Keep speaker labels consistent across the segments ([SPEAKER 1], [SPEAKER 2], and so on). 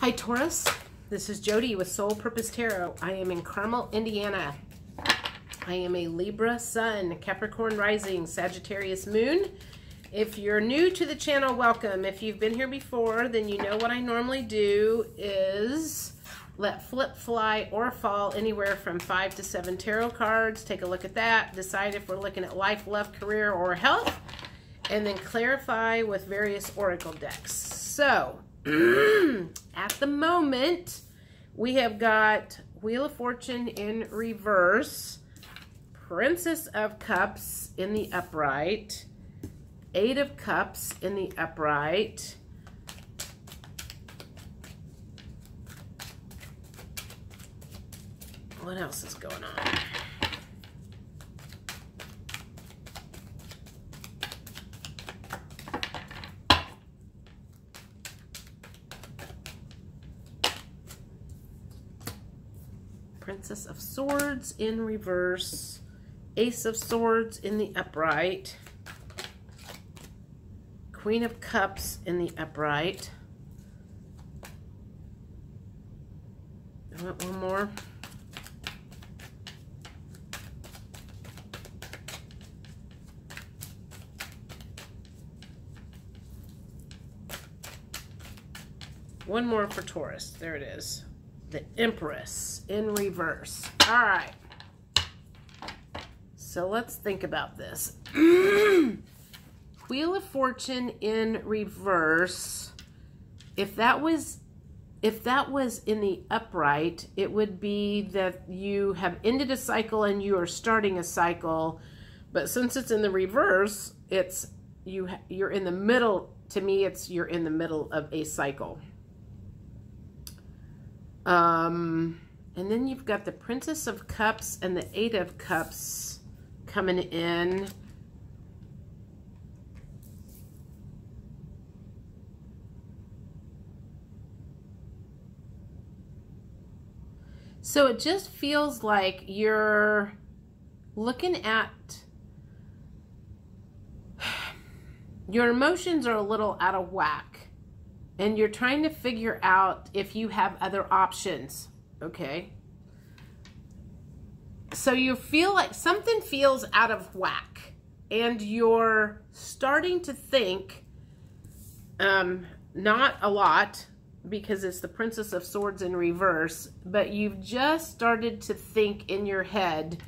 [SPEAKER 1] Hi Taurus, this is Jody with Soul Purpose Tarot. I am in Carmel, Indiana. I am a Libra Sun, Capricorn Rising, Sagittarius Moon. If you're new to the channel, welcome. If you've been here before, then you know what I normally do is let flip, fly, or fall anywhere from 5 to 7 tarot cards. Take a look at that, decide if we're looking at life, love, career, or health, and then clarify with various oracle decks. So, at the moment, we have got Wheel of Fortune in reverse, Princess of Cups in the upright, Eight of Cups in the upright, what else is going on? Princess of Swords in reverse, Ace of Swords in the upright, Queen of Cups in the upright. I want one more. One more for Taurus. There it is. The Empress in reverse. All right. So let's think about this. Wheel of Fortune in reverse. If that was in the upright, it would be that you have ended a cycle and you are starting a cycle. But since it's in the reverse, it's you're in the middle. To me, it's you're in the middle of a cycle. And then you've got the Princess of Cups and the Eight of Cups coming in. So it just feels like you're looking at your emotions are a little out of whack. And you're trying to figure out if you have other options, okay? So you feel like something feels out of whack. And you're starting to think, not a lot, because it's the Princess of Swords in reverse, but you've just started to think in your head,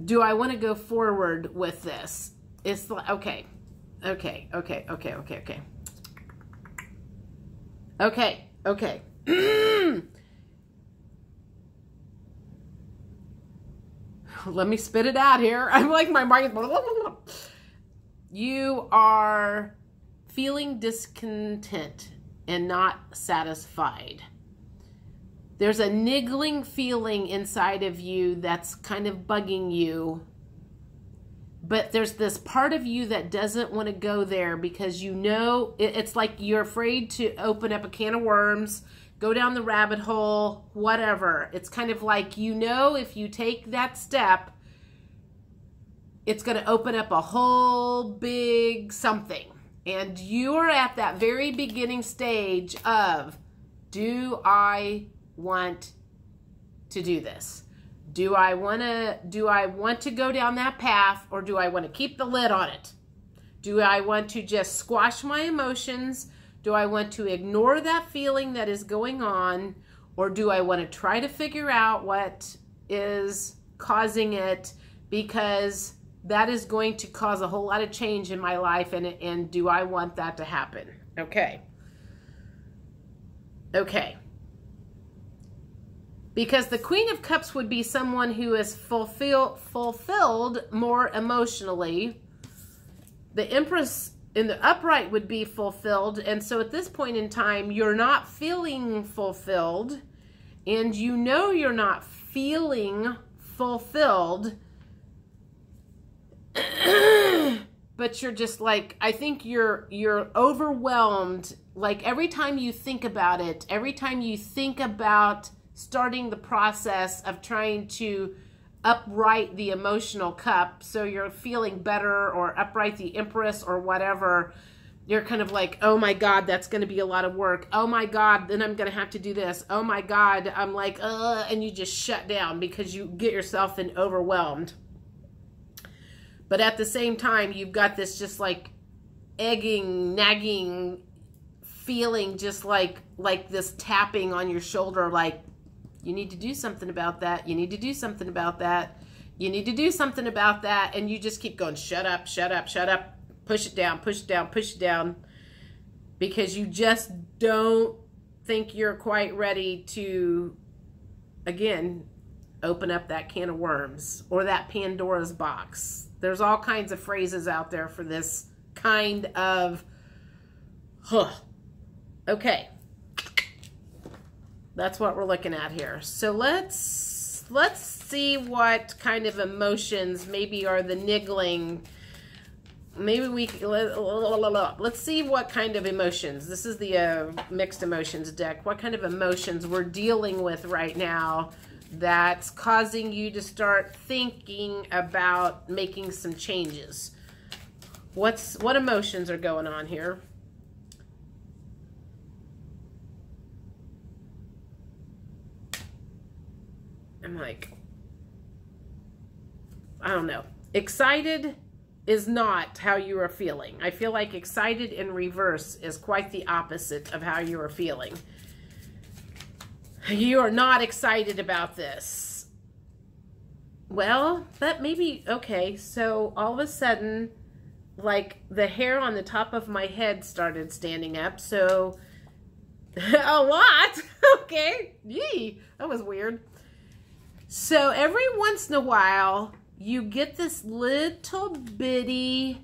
[SPEAKER 1] do I want to go forward with this? It's like, okay. Okay. Let me spit it out here. I'm like, my mind. You are feeling discontent and not satisfied. There's a niggling feeling inside of you that's kind of bugging you. But there's this part of you that doesn't want to go there because you know, it's like you're afraid to open up a can of worms, go down the rabbit hole, whatever. It's kind of like, you know, if you take that step, it's going to open up a whole big something. And you're at that very beginning stage of, do I want to do this? Do I want to go down that path, or do I want to keep the lid on it? Do I want to just squash my emotions? Do I want to ignore that feeling that is going on? Or do I want to try to figure out what is causing it, because that is going to cause a whole lot of change in my life, and do I want that to happen? Okay. Okay. Because the Queen of Cups would be someone who is fulfilled more emotionally. The Empress in the upright would be fulfilled. And so at this point in time, you're not feeling fulfilled. And you know you're not feeling fulfilled. But you're just like, I think you're overwhelmed. Like every time you think about it, every time you think about starting the process of trying to upright the emotional cup so you're feeling better, or upright the Empress or whatever, you're kind of like, oh my God, that's going to be a lot of work. Oh my God, then I'm going to have to do this. Oh my God, I'm like, and you just shut down because you get yourself overwhelmed. But at the same time, you've got this just like egging, nagging feeling, just like this tapping on your shoulder, like, you need to do something about that. You need to do something about that. You need to do something about that. And you just keep going, shut up, shut up, shut up. Push it down, push it down, push it down. Because you just don't think you're quite ready to, again, open up that can of worms or that Pandora's box. There's all kinds of phrases out there for this kind of, okay. That's what we're looking at here. So let's see what kind of emotions maybe are the niggling. Maybe let's see what kind of emotions. This is the mixed emotions deck. What kind of emotions we're dealing with right now that's causing you to start thinking about making some changes. What emotions are going on here? I'm like, I don't know. Excited is not how you are feeling. I feel like excited in reverse is quite the opposite of how you are feeling. You are not excited about this. Well, that may be okay. So all of a sudden, like the hair on the top of my head started standing up. So a lot. Okay. Yee. That was weird. So every once in a while, you get this little bitty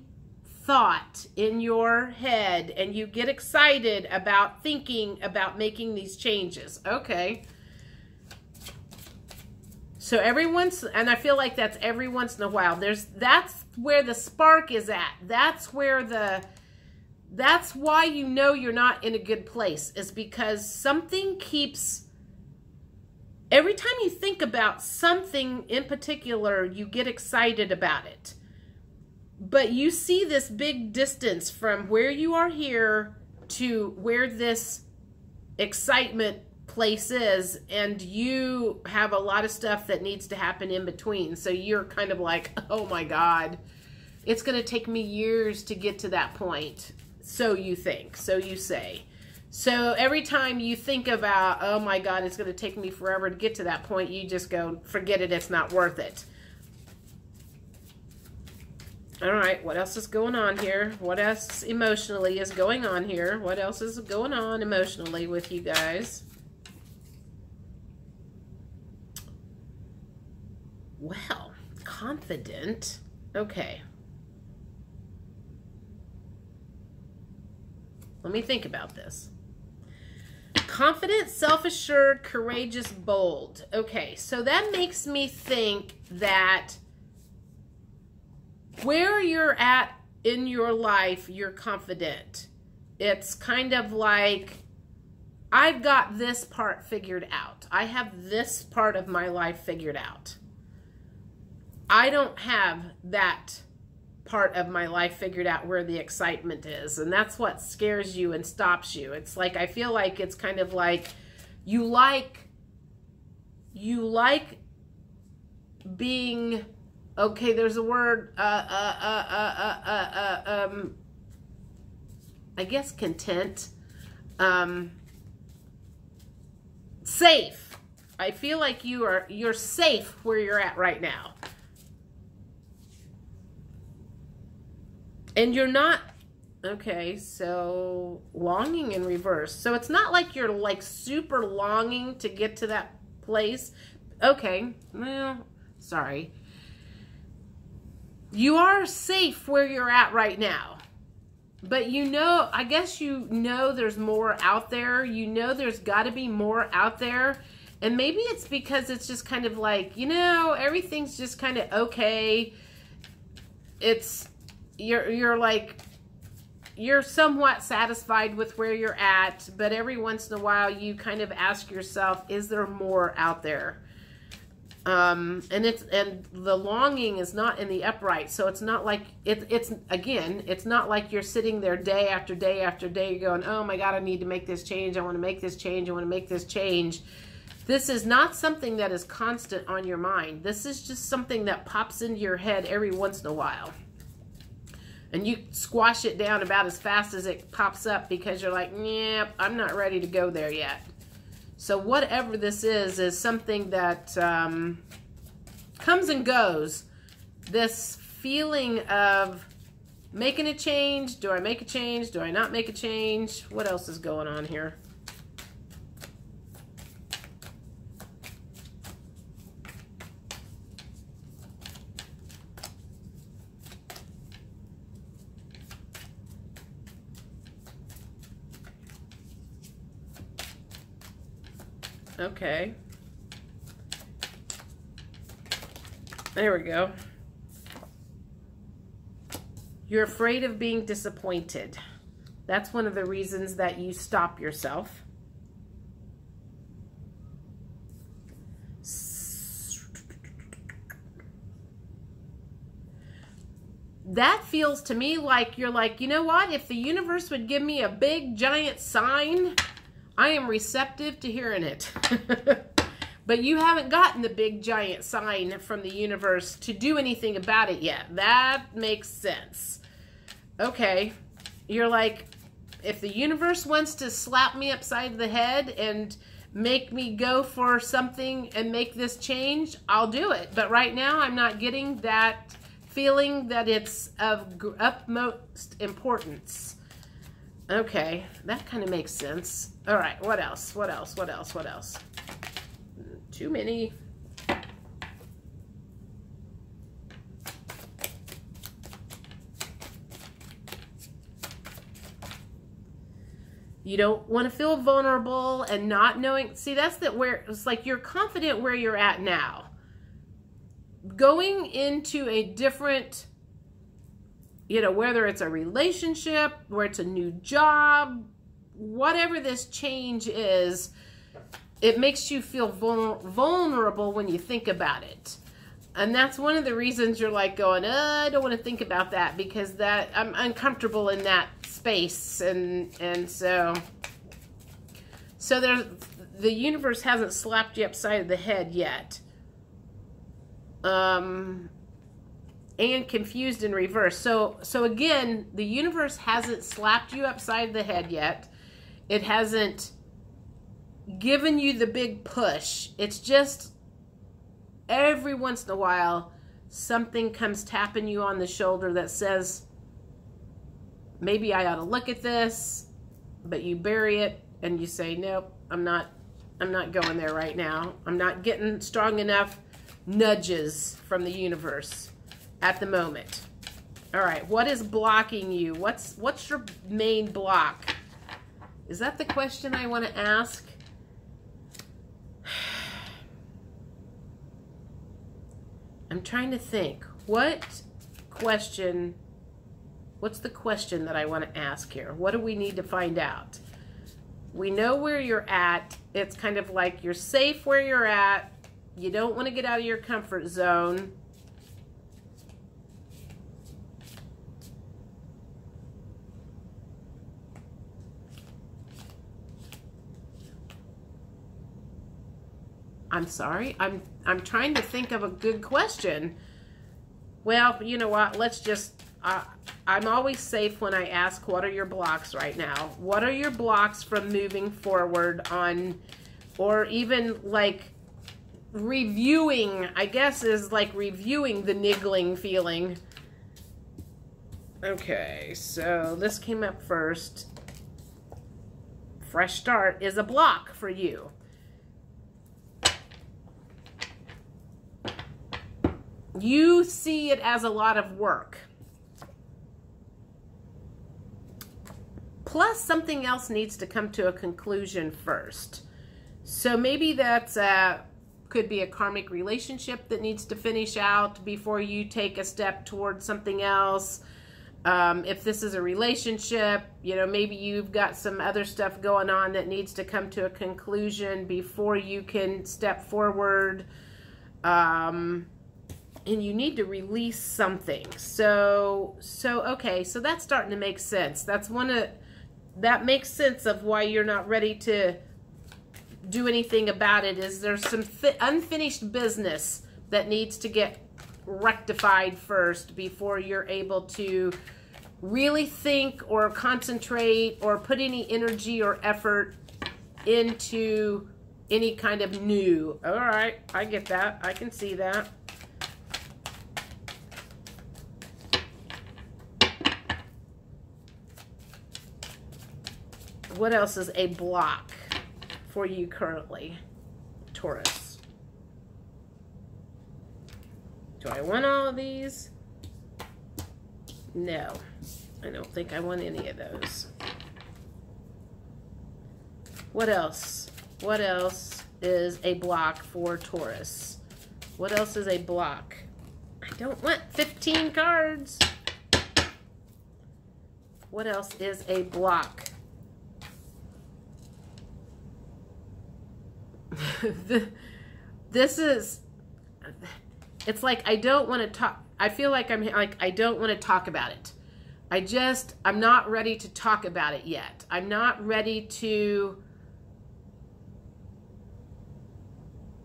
[SPEAKER 1] thought in your head and you get excited about thinking about making these changes. Okay. So and I feel like that's every once in a while. That's where the spark is at. That's why you know you're not in a good place, is because something keeps. Every time you think about something in particular, you get excited about it. But you see this big distance from where you are here to where this excitement place is, and you have a lot of stuff that needs to happen in between. So you're kind of like, oh my God, it's going to take me years to get to that point. So you think, so you say. So every time you think about, oh my God, it's going to take me forever to get to that point, you just go, forget it, it's not worth it. All right, what else is going on here? What else emotionally is going on here? What else is going on emotionally with you guys? Well, confident. Okay. Let me think about this. Confident, self-assured, courageous, bold. Okay, so that makes me think that where you're at in your life, you're confident. It's kind of like, I've got this part figured out. I have this part of my life figured out. I don't have that part of my life figured out where the excitement is, and that's what scares you and stops you. It's like, I feel like it's kind of like you like being, okay, there's a word, I guess content, safe. I feel like you're safe where you're at right now. And you're not, okay, so longing in reverse. So it's not like you're like super longing to get to that place. Okay, well, sorry. You are safe where you're at right now. But you know, I guess you know there's more out there. You know there's got to be more out there. And maybe it's because it's just kind of like, you know, everything's just kind of okay. You're somewhat satisfied with where you're at, but every once in a while you kind of ask yourself, is there more out there? And the longing is not in the upright. So it's not like, it's not like you're sitting there day after day after day going, oh my God, I need to make this change. I want to make this change. I want to make this change. This is not something that is constant on your mind. This is just something that pops into your head every once in a while. And you squash it down about as fast as it pops up because you're like, yeah, I'm not ready to go there yet. So whatever this is something that comes and goes. This feeling of making a change. Do I make a change? Do I not make a change? What else is going on here? Okay. There we go. You're afraid of being disappointed. That's one of the reasons that you stop yourself. That feels to me like you're like, you know what? If the universe would give me a big giant sign, I am receptive to hearing it. But you haven't gotten the big giant sign from the universe to do anything about it yet. That makes sense. Okay. You're like, if the universe wants to slap me upside the head and make me go for something and make this change, I'll do it. But right now, I'm not getting that feeling that it's of utmost importance. Okay, that kind of makes sense. All right, what else? What else? What else? What else? Too many. You don't want to feel vulnerable and not knowing. See, that's where it's like you're confident where you're at now. Going into a different, you know, whether it's a relationship, where it's a new job, whatever this change is, it makes you feel vulnerable when you think about it. And that's one of the reasons you're like going, I don't want to think about that because that I'm uncomfortable in that space. And so there's, the universe hasn't slapped you upside of the head yet. And confused in reverse. So again, the universe hasn't slapped you upside the head yet. It hasn't given you the big push. It's just every once in a while, something comes tapping you on the shoulder that says, maybe I ought to look at this, but you bury it and you say, nope, I'm not going there right now. I'm not getting strong enough nudges from the universe at the moment. All right, what is blocking you? What's your main block? Is that the question I want to ask? I'm trying to think. What's the question that I want to ask here? What do we need to find out? We know where you're at. It's kind of like you're safe where you're at. You don't want to get out of your comfort zone. I'm sorry. I'm trying to think of a good question. Well, you know what? Let's just I'm always safe when I ask, what are your blocks right now? What are your blocks from moving forward on, or even like reviewing, I guess is like reviewing the niggling feeling. Okay, so this came up first. Fresh start is a block for you. You see it as a lot of work. Plus, something else needs to come to a conclusion first. So maybe that's could be a karmic relationship that needs to finish out before you take a step towards something else. If this is a relationship, you know, maybe you've got some other stuff going on that needs to come to a conclusion before you can step forward. And you need to release something. So okay, so that's starting to make sense. That makes sense of why you're not ready to do anything about it. Is there's some unfinished business that needs to get rectified first before you're able to really think or concentrate or put any energy or effort into any kind of new. All right, I get that. I can see that. What else is a block for you currently, Taurus? Do I want all of these? No, I don't think I want any of those. What else? What else is a block for Taurus? What else is a block? I don't want 15 cards. What else is a block? This is, it's like I don't want to talk. I feel like I don't want to talk about it. I'm not ready to talk about it yet. I'm not ready to,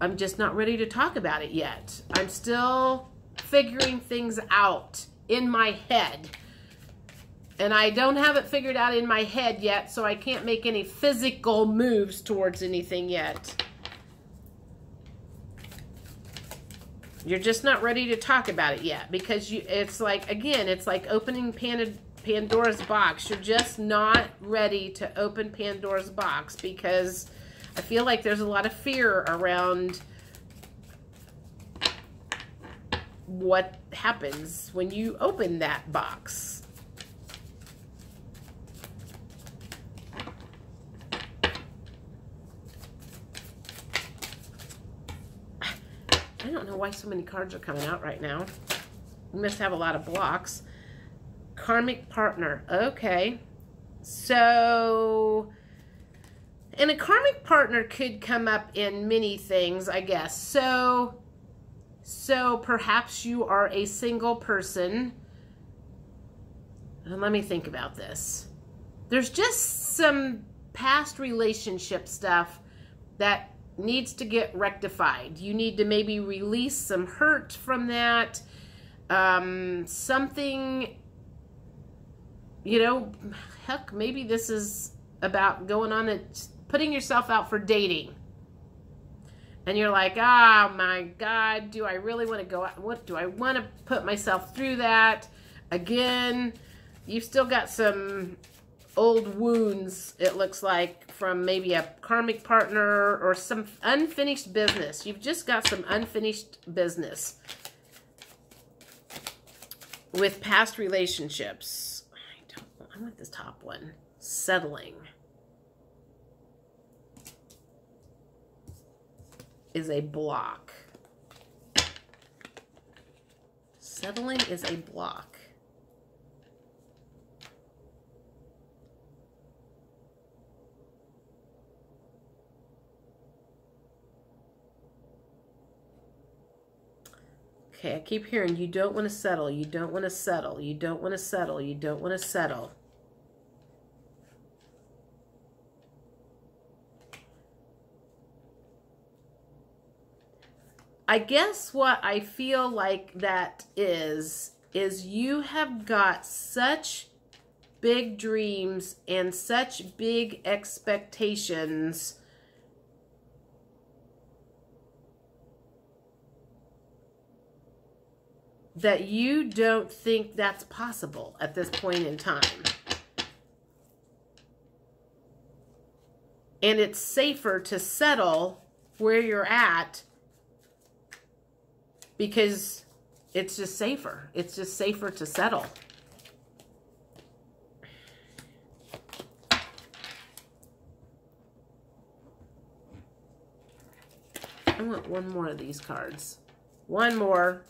[SPEAKER 1] I'm just not ready to talk about it yet. I'm still figuring things out in my head. And I don't have it figured out in my head yet, so I can't make any physical moves towards anything yet. You're just not ready to talk about it yet because it's like, again, it's like opening Pandora's box. You're just not ready to open Pandora's box because I feel like there's a lot of fear around what happens when you open that box. I don't know why so many cards are coming out right now. We must have a lot of blocks. Karmic partner. Okay. So, and a karmic partner could come up in many things, I guess. So perhaps you are a single person. And let me think about this. There's just some past relationship stuff that needs to get rectified. You need to maybe release some hurt from that. Something, you know, heck, maybe this is about going on and putting yourself out for dating. And you're like, oh my God, do I really want to go out? What do I want to put myself through that? Again, you've still got some old wounds, it looks like, from maybe a karmic partner or some unfinished business. You've just got some unfinished business with past relationships. I want this top one. Settling is a block. Settling is a block. Okay, I keep hearing you don't want to settle, you don't want to settle, you don't want to settle, you don't want to settle. I guess what I feel like that is you have got such big dreams and such big expectations that you don't think that's possible at this point in time. And it's safer to settle where you're at because it's just safer. It's just safer to settle. I want one more of these cards. One more.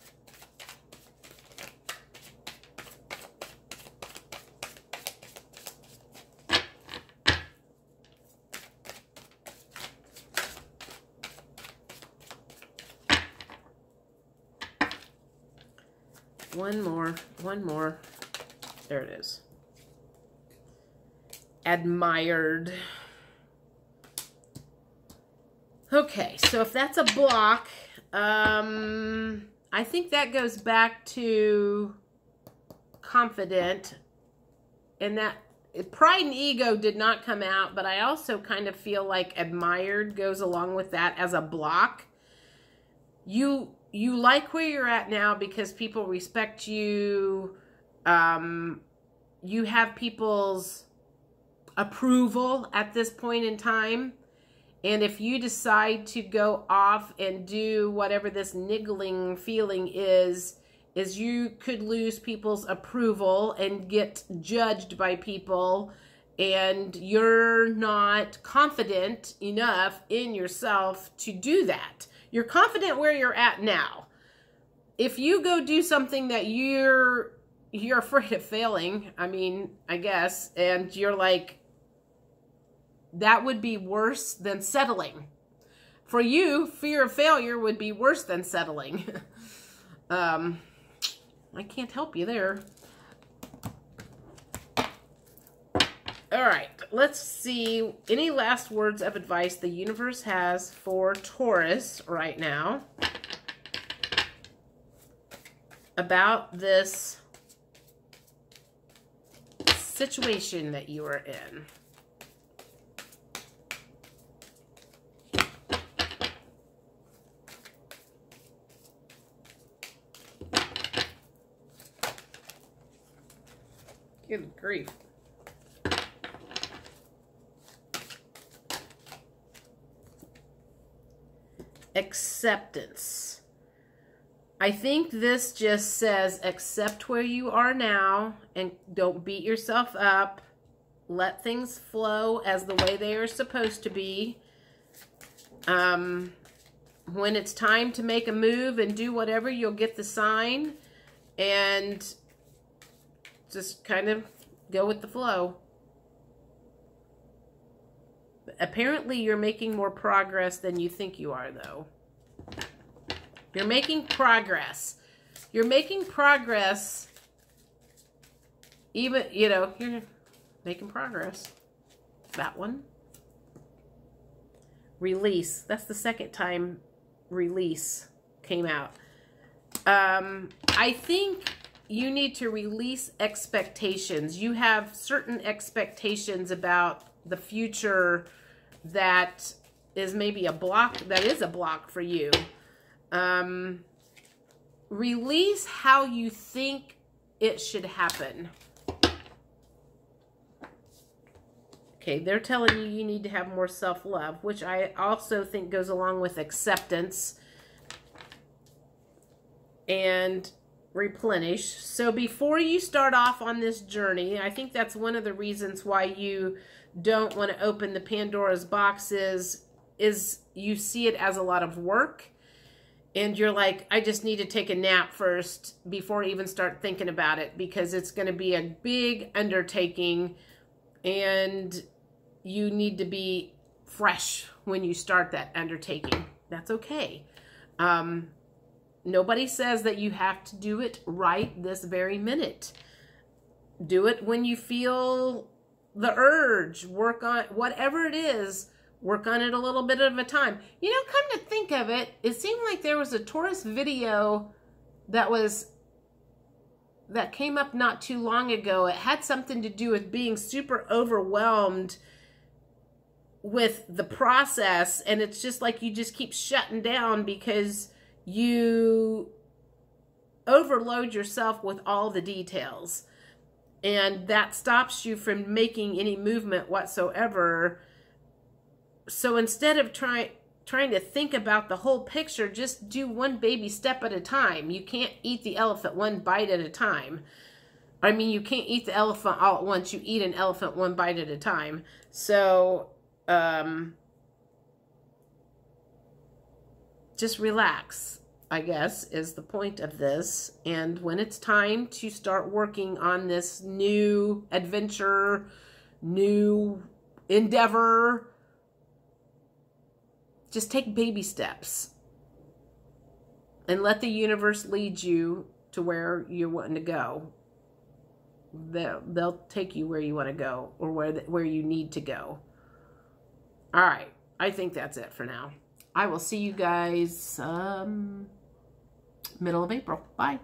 [SPEAKER 1] One more. There it is. Admired. Okay, so if that's a block, I think that goes back to confident, and that pride and ego did not come out, but I also kind of feel like admired goes along with that as a block. You like where you're at now because people respect you. You have people's approval at this point in time. And if you decide to go off and do whatever this niggling feeling is you could lose people's approval and get judged by people, and you're not confident enough in yourself to do that. You're confident where you're at now. If you go do something that you're afraid of failing, I mean, I guess, and you're like, that would be worse than settling. For you, fear of failure would be worse than settling. I can't help you there. All right, let's see any last words of advice the universe has for Taurus right now about this situation that you are in. Good grief. Acceptance. I think this just says accept where you are now and don't beat yourself up. Let things flow as the way they are supposed to be. When it's time to make a move and do whatever, you'll get the sign, and just kind of go with the flow. Apparently, you're making more progress than you think you are, though. You're making progress. You're making progress. Even, you know, you're making progress. That one. Release. That's the second time release came out. I think you need to release expectations. You have certain expectations about the future that is maybe a block, that is a block for you. Release how you think it should happen. Okay, they're telling you you need to have more self-love, which I also think goes along with acceptance and replenish. So before you start off on this journey, I think that's one of the reasons why you don't want to open the Pandora's boxes is you see it as a lot of work. And you're like, I just need to take a nap first before I even start thinking about it, because it's going to be a big undertaking and you need to be fresh when you start that undertaking. That's okay. Nobody says that you have to do it right this very minute. Do it when you feel the urge. Work on whatever it is. Work on it a little bit at a time. You know, come to think of it, it seemed like there was a Taurus video that came up not too long ago. It had something to do with being super overwhelmed with the process, and it's just like you just keep shutting down because you overload yourself with all the details, and that stops you from making any movement whatsoever. So instead of trying to think about the whole picture, just do one baby step at a time. You can't eat the elephant one bite at a time. I mean, you can't eat the elephant all at once. You eat an elephant one bite at a time. So just relax, I guess, is the point of this. And when it's time to start working on this new adventure, new endeavor, just take baby steps and let the universe lead you to where you're wanting to go. They'll take you where you want to go, or where you need to go. All right. I think that's it for now. I will see you guys middle of April. Bye.